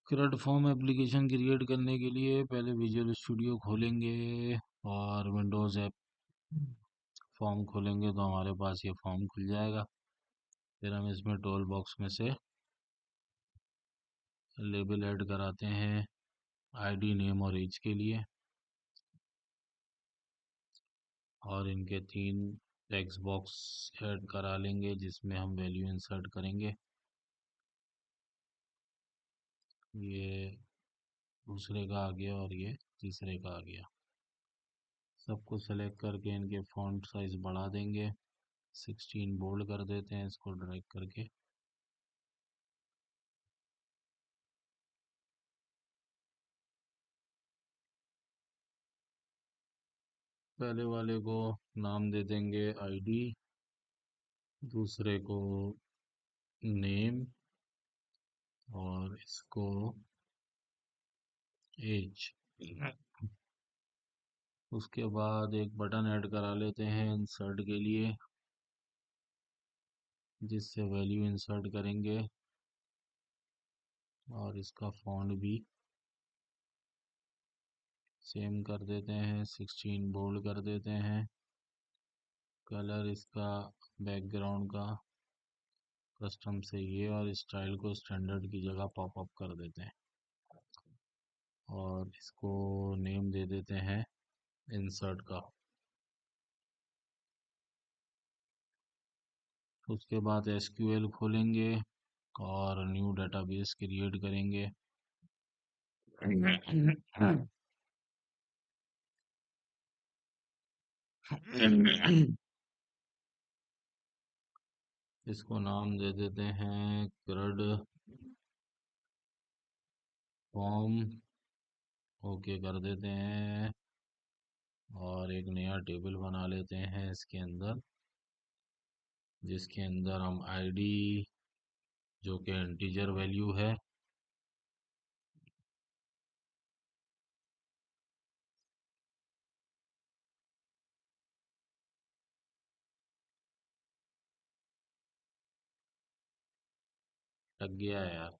CRUD form application create करने के लिए पहले विजुअल स्टूडियो खोलेंगे और विंडोज़ ऐप फॉर्म खोलेंगे तो हमारे पास ये फॉर्म खुल जाएगा। फिर हम इसमें टूल बॉक्स में से लेबल ऐड कराते हैं आईडी, नेम और एज के लिए, और इनके 3 टेक्स्ट बॉक्स ऐड करा लेंगे जिसमें हम वैल्यू इंसर्ट करेंगे। ये दूसरे का आ गया और ये तीसरे का आ गया। सबको सेलेक्ट करके इनके फॉन्ट साइज बढ़ा देंगे, 16 बोल्ड कर देते हैं इसको ड्रैग करके। पहले वाले को नाम दे देंगे आईडी, दूसरे को नेम और इसको एज। उसके बाद एक बटन ऐड करा लेते हैं इंसर्ट के लिए, जिससे वैल्यू इंसर्ट करेंगे, और इसका फॉन्ट भी सेम कर देते हैं, 16 बोल्ड कर देते हैं। कलर इसका बैकग्राउंड का कस्टम से ये, और स्टाइल को स्टैंडर्ड की जगह पॉप अप कर देते हैं, और इसको नेम दे देते हैं इंसर्ट का। उसके बाद एसक्यूएल खोलेंगे और न्यू डेटाबेस क्रिएट करेंगे। इसको नाम दे देते हैं CRUD फॉर्म। ओके कर देते हैं, और एक नया टेबल बना लेते हैं इसके अंदर, जिसके अंदर हम आईडी, जो कि इंटीजर वैल्यू है, लग गया है यार।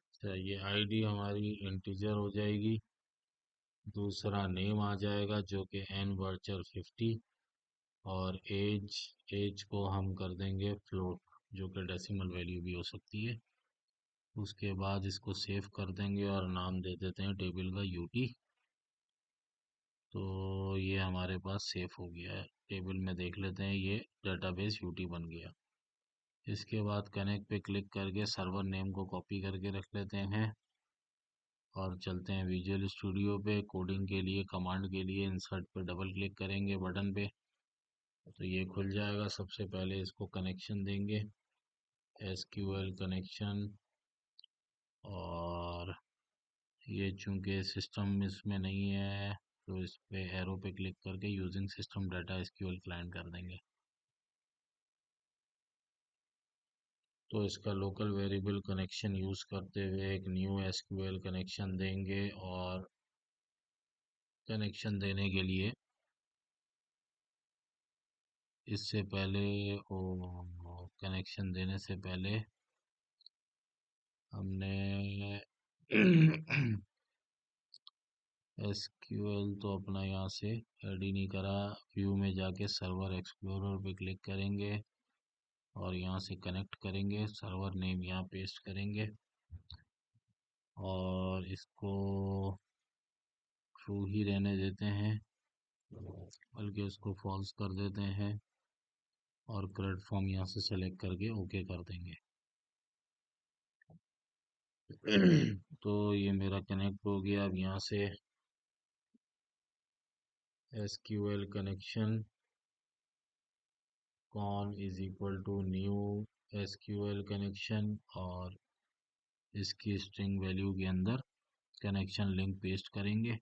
अच्छा, ये आईडी हमारी इंटीजर हो जाएगी, दूसरा नेम आ जाएगा जो कि n वर्चर 50, और एज, एज को हम कर देंगे फ्लोट, जो कि डेसिमल वैल्यू भी हो सकती है। उसके बाद इसको सेव कर देंगे और नाम दे देते हैं टेबल का यूटी। तो ये हमारे पास सेव हो गया है। टेबल में देख लेते हैं, ये डेटाबेस यूटी बन गया। इसके बाद कनेक्ट पे क्लिक करके सर्वर नेम को कॉपी करके रख लेते हैं, और चलते हैं विजुअल स्टूडियो पे। कोडिंग के लिए, कमांड के लिए इंसर्ट पे डबल क्लिक करेंगे बटन पे, तो ये खुल जाएगा। सबसे पहले इसको कनेक्शन देंगे, एसक्यूएल कनेक्शन, और ये चूंकि सिस्टम इसमें नहीं है तो इस पे एरो पे क्लिक करके using system data SQL client कर देंगे। तो इसका लोकल वेरिएबल कनेक्शन यूज करते हुए एक न्यू एसक्यूएल कनेक्शन देंगे, और कनेक्शन देने के लिए इससे पहले, कनेक्शन देने से पहले हमने एसक्यूएल तो अपना यहाँ से ऐड ही नहीं करा। व्यू में जाके सर्वर एक्सप्लोरर पे क्लिक करेंगे और यहाँ से कनेक्ट करेंगे, सर्वर नेम यहाँ पेस्ट करेंगे, और इसको ट्रू ही रहने देते हैं, बल्कि उसको फॉल्स कर देते हैं, और CRUD फॉर्म यहाँ से सेलेक्ट करके ओके कर देंगे। तो ये मेरा कनेक्ट हो गया। अब यहाँ से SQL connection con is equal to new SQL connection, और इसकी स्ट्रिंग वैल्यू के अंदर कनेक्शन लिंक पेस्ट करेंगे।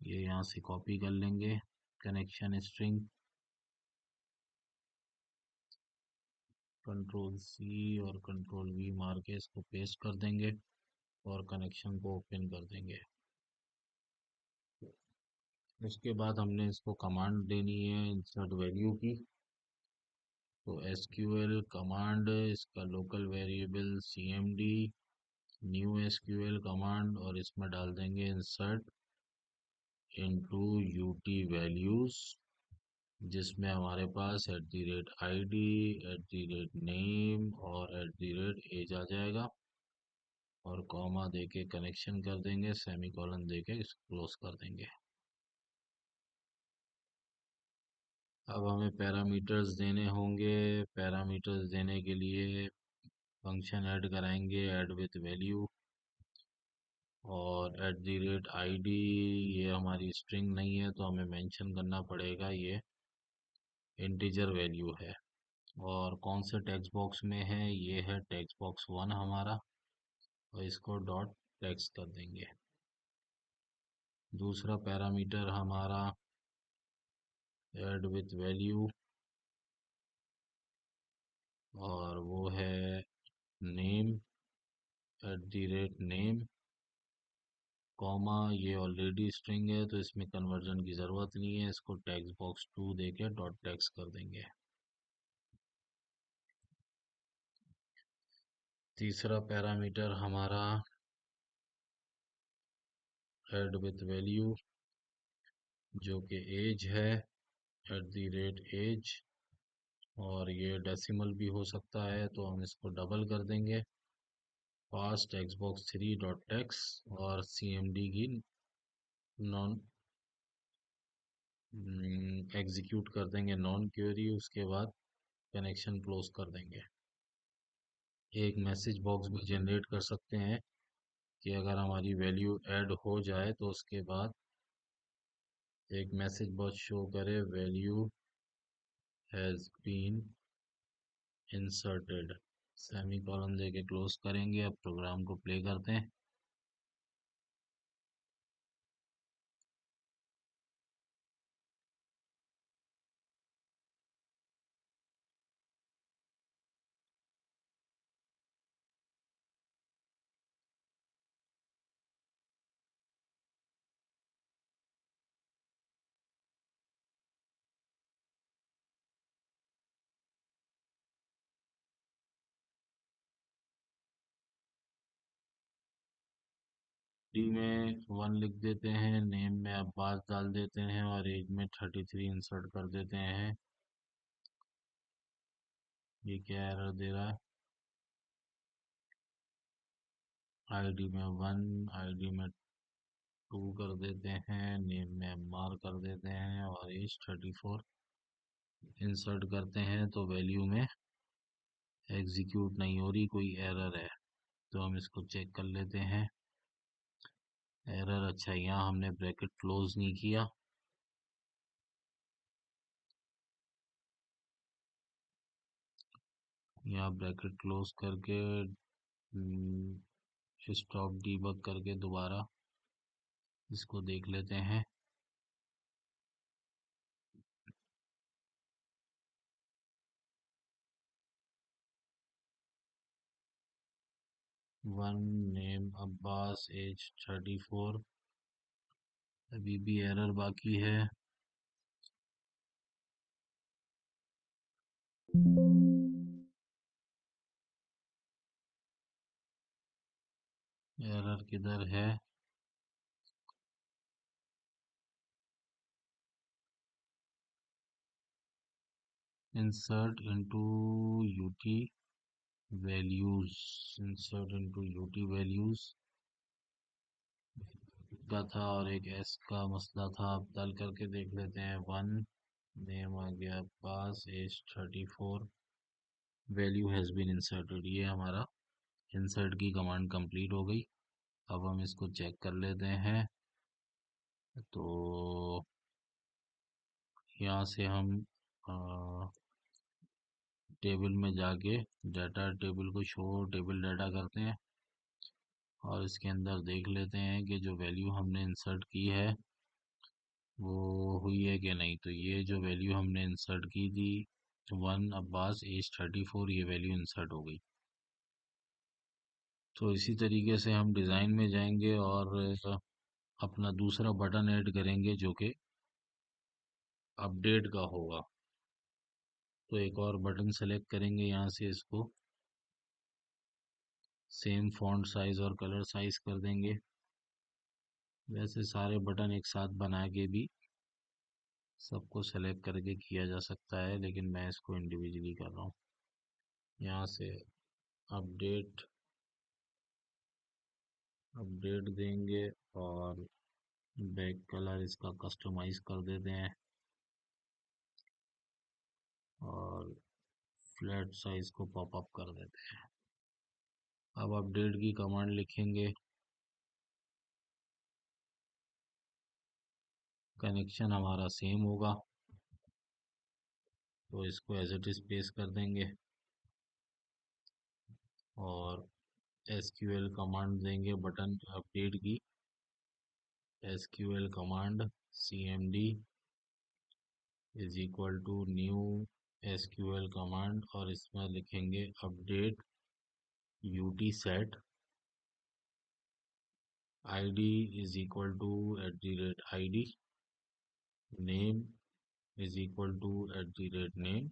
ये यहाँ से कॉपी कर लेंगे कनेक्शन स्ट्रिंग, कंट्रोल सी और कंट्रोल वी मार के इसको पेस्ट कर देंगे और कनेक्शन को ओपन कर देंगे। उसके बाद हमने इसको कमांड देनी है इंसर्ट वैल्यू की। तो SQL कमांड, इसका local variable CMD, new SQL command, और इसमें डाल देंगे इंसर्ट इनटू UT वैल्यूज, जिसमें हमारे पास @ID, @name और @age आ जाएगा, और कॉमा देके कनेक्शन कर देंगे, सेमीकोलन देके इसको क्लोज कर देंगे। अब हमें पैरामीटर्स देने होंगे। पैरामीटर्स देने के लिए फंक्शन ऐड कराएंगे, ऐड विथ वैल्यू, और @ID, ये हमारी स्ट्रिंग नहीं है तो हमें मेंशन करना पड़ेगा, ये इंटीजर वैल्यू है। और कौन से टेक्स्ट बॉक्स में है, ये है टेक्स्ट बॉक्स 1 हमारा, और इसको डॉट टेक्स्ट कर देंगे। दूसरा पैरामीटर हमारा ऐड विथ वैल्यू, और वो है नेम, @name, कॉमा, ये ऑलरेडी स्ट्रिंग है तो इसमें कन्वर्जन की ज़रूरत नहीं है, इसको टेक्स्ट बॉक्स 2 देके डॉट टेक्स्ट कर देंगे। तीसरा पैरामीटर हमारा ऐड विथ वैल्यू, जो कि एज है, @age, और ये डेसिमल भी हो सकता है तो हम इसको डबल कर देंगे, पास टेक्स्ट बॉक्स 3 डॉट टेक्स्ट, और CMD की नॉन एग्जीक्यूट कर देंगे, नॉन क्वेरी। उसके बाद कनेक्शन क्लोज कर देंगे। एक मैसेज बॉक्स भी जनरेट कर सकते हैं कि अगर हमारी वैल्यू ऐड हो जाए तो उसके बाद एक मैसेज बॉक्स शो करे, value has been inserted, semicolon देके क्लोज करेंगे। अब प्रोग्राम को प्ले करते हैं। डी में 1 लिख देते हैं, नेम में अब्बास डाल देते हैं, और एज में 33 इंसर्ट कर देते हैं। ये क्या एरर दे रहा है? ID में 1, ID में 2 कर देते हैं, नेम में अम्मार कर देते हैं, और एज 34 इंसर्ट करते हैं। तो वैल्यू में एग्जीक्यूट नहीं हो रही, कोई एरर है, तो हम इसको चेक कर लेते हैं। एरर, अच्छा, यहाँ हमने ब्रैकेट क्लोज नहीं किया। यहाँ ब्रैकेट क्लोज करके स्टॉप डीबग करके दोबारा इसको देख लेते हैं। 1, नेम अब्बास, एज 34, अभी भी एरर बाकी है। एरर किधर है? Insert into UT values, insert into UT values का था, और एक एस का मसला था। अब डाल करके देख लेते हैं। 1, नेम आ गया pass, age 34, value has been inserted, ये हमारा इंसर्ट की कमांड कंप्लीट हो गई। अब हम इसको चेक कर लेते हैं। तो यहाँ से हम टेबल में जाके डाटा टेबल को शो टेबल डाटा करते हैं, और इसके अंदर देख लेते हैं कि जो वैल्यू हमने इंसर्ट की है वो हुई है कि नहीं। तो ये जो वैल्यू हमने इंसर्ट की थी 1 अब्बास एज 34, ये वैल्यू इंसर्ट हो गई। तो इसी तरीके से हम डिज़ाइन में जाएंगे और अपना दूसरा बटन ऐड करेंगे जो कि अपडेट का होगा। तो एक और बटन सेलेक्ट करेंगे यहाँ से, इसको सेम फॉन्ट साइज और कलर साइज कर देंगे। वैसे सारे बटन एक साथ बना के भी सबको सेलेक्ट करके किया जा सकता है, लेकिन मैं इसको इंडिविजुअली कर रहा हूँ। यहाँ से अपडेट अपडेट देंगे और बैक कलर इसका कस्टमाइज कर देते हैं और फ्लैट साइज को पॉप अप कर देते हैं। अब अपडेट की कमांड लिखेंगे, कनेक्शन हमारा सेम होगा तो इसको एज इट इज पेस्ट कर देंगे और एसक्यूएल कमांड देंगे बटन अपडेट की। SQL command cmd is equal to new SQL command और इसमें लिखेंगे update UT set id is equal to @id, name is equal to @name।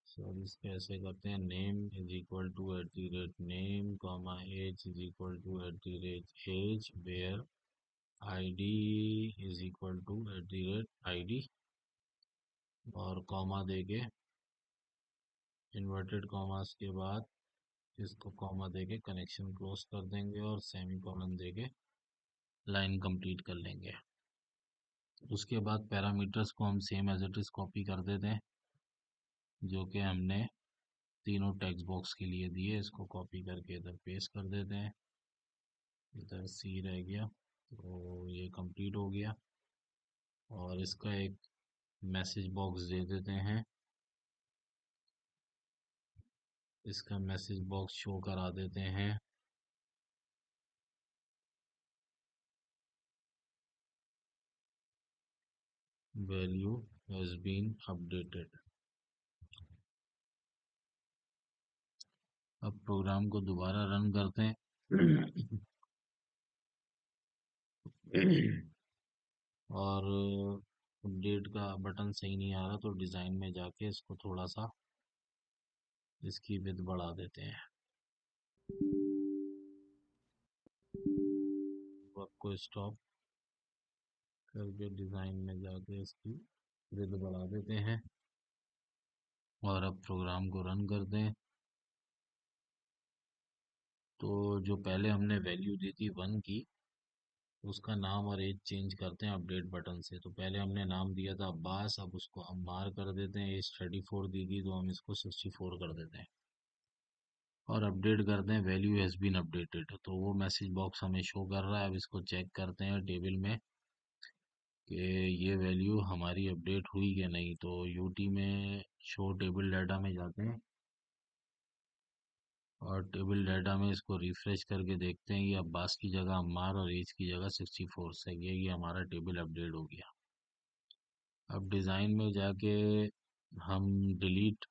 Sir इसको ऐसे करते हैं, name is equal to @name comma age is equal to @age where id is equal to @id और comma देके inverted commas के बाद इसको comma देके कनेक्शन क्लोज कर देंगे और सेमी कॉलन देके लाइन कंप्लीट कर लेंगे। उसके बाद पैरामीटर्स को हम same as it is copy कर देते हैं जो कि हमने तीनों टेक्स्ट बॉक्स के लिए दिए। इसको कॉपी करके इधर पेस्ट कर देते हैं। इधर सी रह गया तो ये कंप्लीट हो गया और इसका एक मैसेज बॉक्स दे देते हैं। इसका मैसेज बॉक्स शो करा देते हैं वैल्यू हैज बीन अपडेटेड। अब प्रोग्राम को दोबारा रन करते हैं और अपडेट का बटन सही नहीं आ रहा तो डिज़ाइन में जाके इसको थोड़ा सा इसकी विड्थ बढ़ा देते हैं। वर्क को स्टॉप करके डिज़ाइन में जाके इसकी विड्थ बढ़ा देते हैं और अब प्रोग्राम को रन कर दें। तो जो पहले हमने वैल्यू दी थी 1 की, उसका नाम और एज चेंज करते हैं अपडेट बटन से। तो पहले हमने नाम दिया था अब्बास, अब उसको अम्मार कर देते हैं। एज 34 दी थी तो हम इसको 64 कर देते हैं और अपडेट करते हैं वैल्यू हैज़ बीन अपडेटेड। तो वो मैसेज बॉक्स हमें शो कर रहा है। अब इसको चेक करते हैं टेबल में कि ये वैल्यू हमारी अपडेट हुई कि नहीं। तो यूटी में शो टेबल डाटा में जाते हैं और टेबल डाटा में इसको रिफ्रेश करके देखते हैं, ये अब्बास की जगह अम्मार और एज की जगह 64 सही है। ये हमारा टेबल अपडेट हो गया। अब डिज़ाइन में जाके हम डिलीट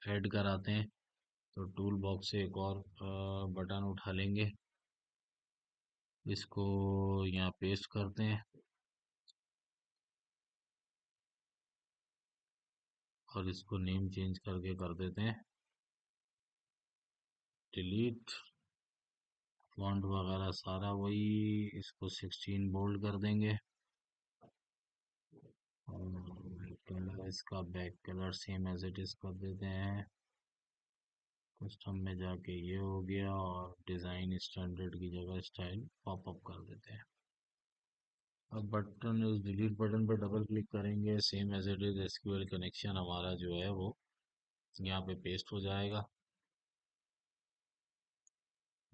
ऐड कराते हैं। तो टूल बॉक्स से एक और बटन उठा लेंगे, इसको यहाँ पेस्ट करते हैं और इसको नेम चेंज करके कर देते हैं डिलीट। फॉन्ट वगैरह सारा वही, इसको 16 बोल्ड कर देंगे और कलर इसका back colour same as it is कर देते हैं। कस्टम में जाके ये हो गया और डिज़ाइन स्टैंडर्ड की जगह स्टाइल पॉप अप कर देते हैं। अब बटन इस डिलीट बटन पर डबल क्लिक करेंगे, same as it is SQL connection हमारा जो है वो यहाँ पे पेस्ट हो जाएगा।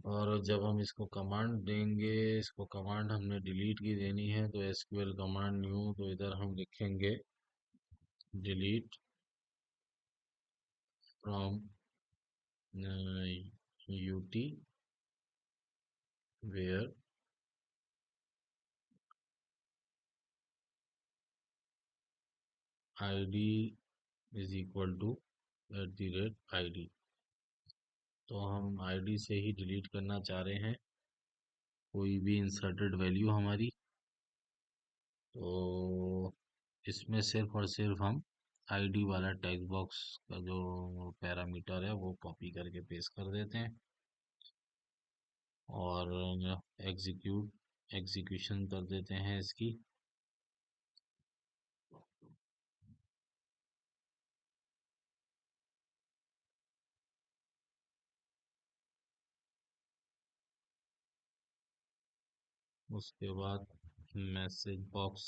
और जब हम इसको कमांड देंगे, इसको कमांड हमने डिलीट की देनी है तो एसक्यूएल कमांड न्यू, तो इधर हम लिखेंगे delete from UT where id is equal to @id। तो हम आईडी से ही डिलीट करना चाह रहे हैं कोई भी इंसर्टेड वैल्यू हमारी। तो इसमें सिर्फ और सिर्फ हम आईडी वाला टेक्स्ट बॉक्स का जो पैरामीटर है वो कॉपी करके पेस्ट कर देते हैं और एग्जीक्यूशन कर देते हैं इसकी। उसके बाद मैसेज बॉक्स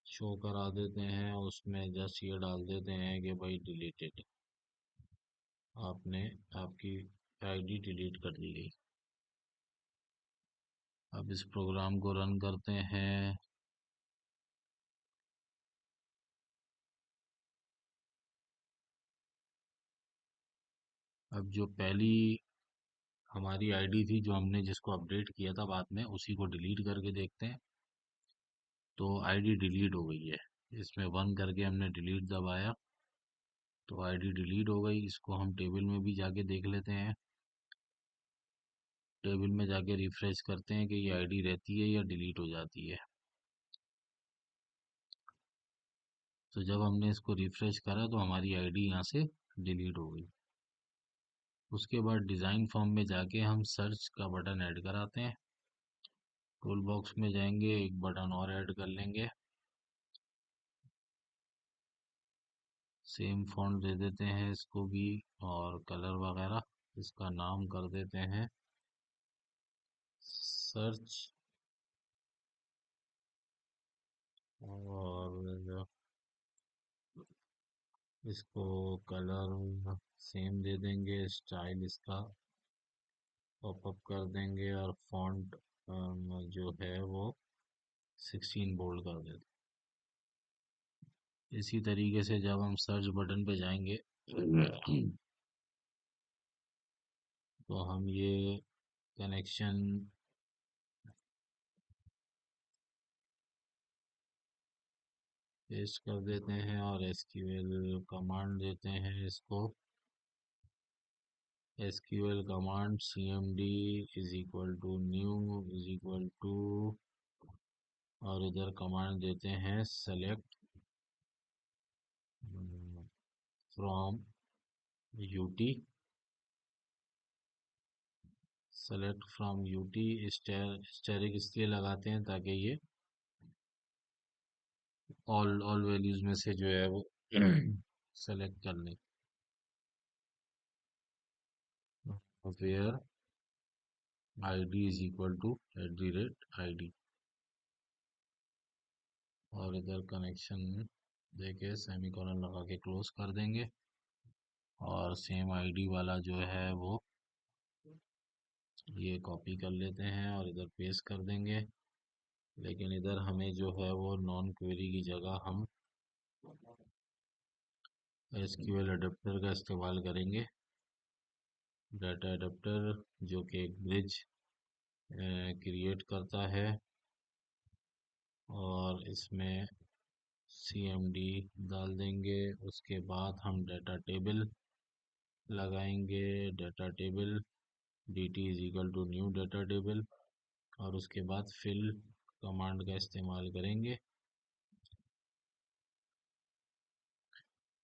शो करा देते हैं, उसमें जस्ट ये डाल देते हैं कि भाई डिलीटेड, आपने आपकी आईडी डिलीट कर दी गई। अब इस प्रोग्राम को रन करते हैं। अब जो पहली हमारी आईडी थी जो हमने जिसको अपडेट किया था बाद में, उसी को डिलीट करके देखते हैं। तो आईडी डिलीट हो गई है, इसमें 1 करके हमने डिलीट दबाया तो आईडी डिलीट हो गई। इसको हम टेबल में भी जाके देख लेते हैं। टेबल में जाके रिफ्रेश करते हैं कि ये आईडी रहती है या डिलीट हो जाती है। तो जब हमने इसको रिफ्रेश करा तो हमारी आईडी यहाँ से डिलीट हो गई। उसके बाद डिज़ाइन फॉर्म में जाके हम सर्च का बटन ऐड कराते हैं। टूल बॉक्स में जाएंगे, एक बटन और ऐड कर लेंगे, सेम फॉन्ट दे देते हैं इसको भी और कलर वगैरह। इसका नाम कर देते हैं सर्च और इसको कलर सेम दे देंगे, स्टाइल इसका पॉपअप कर देंगे और फॉन्ट जो है वो 16 बोल्ड कर देते। इसी तरीके से जब हम सर्च बटन पे जाएंगे तो हम ये कनेक्शन पेस्ट कर देते हैं और एसक्यूएल कमांड देते हैं इसको। SQL command cmd is equal to new is equal to, और इधर कमांड देते हैं select from UT. Select from UT asterisk इसलिए लगाते हैं ताकि ये ऑल वैल्यूज में से जो है वो सेलेक्ट कर लें। Where ID is equal to @id, और इधर कनेक्शन देके सेमीकोलन लगा के क्लोज कर देंगे और सेम आईडी वाला जो है वो ये कॉपी कर लेते हैं और इधर पेस्ट कर देंगे। लेकिन इधर हमें जो है वो नॉन क्वेरी की जगह हम एसक्यूएल अडेप्टर का इस्तेमाल करेंगे। डाटा अडेप्टर जो कि एक ब्रिज क्रिएट करता है और इसमें cmd डाल देंगे। उसके बाद हम डाटा टेबल लगाएंगे, data table dt is equal to new data table, और उसके बाद फिल कमांड का इस्तेमाल करेंगे।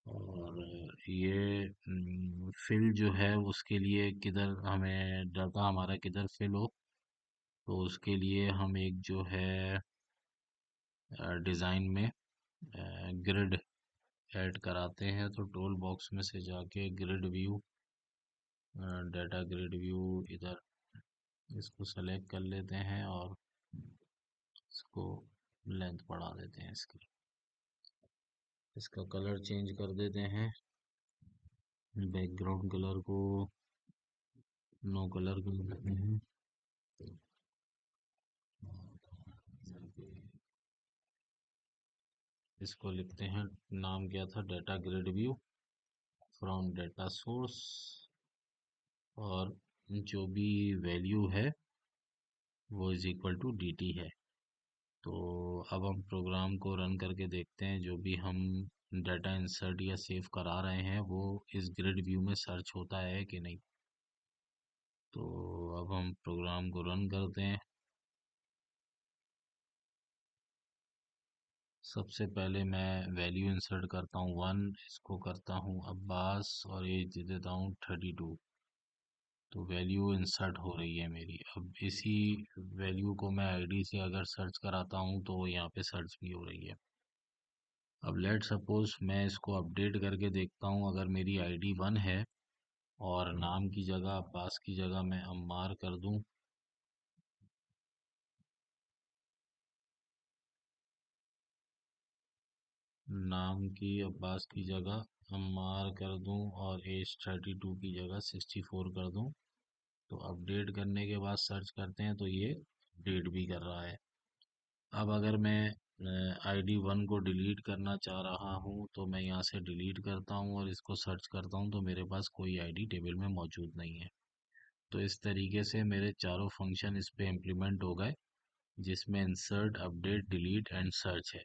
और ये फिल जो है उसके लिए किधर हमें डाटा हमारा किधर फिल हो, तो उसके लिए हम एक जो है डिज़ाइन में ग्रिड ऐड कराते हैं। तो टूल बॉक्स में से जाके grid view, data grid view, इधर इसको सेलेक्ट कर लेते हैं और इसको लेंथ बढ़ा देते हैं इसकी। इसका कलर चेंज कर देते हैं, बैकग्राउंड कलर को नो कलर कर देते हैं। इसको लिखते हैं, नाम क्या था, data grid view from data source, और जो भी वैल्यू है वो इज इक्वल टू dt है। तो अब हम प्रोग्राम को रन करके देखते हैं, जो भी हम डाटा इंसर्ट या सेव करा रहे हैं वो इस ग्रिड व्यू में सर्च होता है कि नहीं। तो अब हम प्रोग्राम को रन करते हैं। सबसे पहले मैं वैल्यू इंसर्ट करता हूँ 1, इसको करता हूँ अब्बास और एज दे देता हूँ 32। तो वैल्यू इंसर्ट हो रही है मेरी। अब इसी वैल्यू को मैं आईडी से अगर सर्च कराता हूँ तो वो यहाँ पे सर्च भी हो रही है। अब लेट सपोज मैं इसको अपडेट करके देखता हूँ, अगर मेरी आईडी 1 है और नाम की जगह अब्बास की जगह मैं अम्मार कर दूं, नाम की अब्बास की जगह अम्मार कर दूं और एज 32 की जगह 64 कर दूं, तो अपडेट करने के बाद सर्च करते हैं तो ये अपडेट भी कर रहा है। अब अगर मैं आईडी 1 को डिलीट करना चाह रहा हूँ तो मैं यहाँ से डिलीट करता हूँ और इसको सर्च करता हूँ तो मेरे पास कोई आईडी टेबल में मौजूद नहीं है। तो इस तरीके से मेरे चारों फंक्शन इस पे इम्प्लीमेंट हो गए, जिसमें insert, update, delete and search है।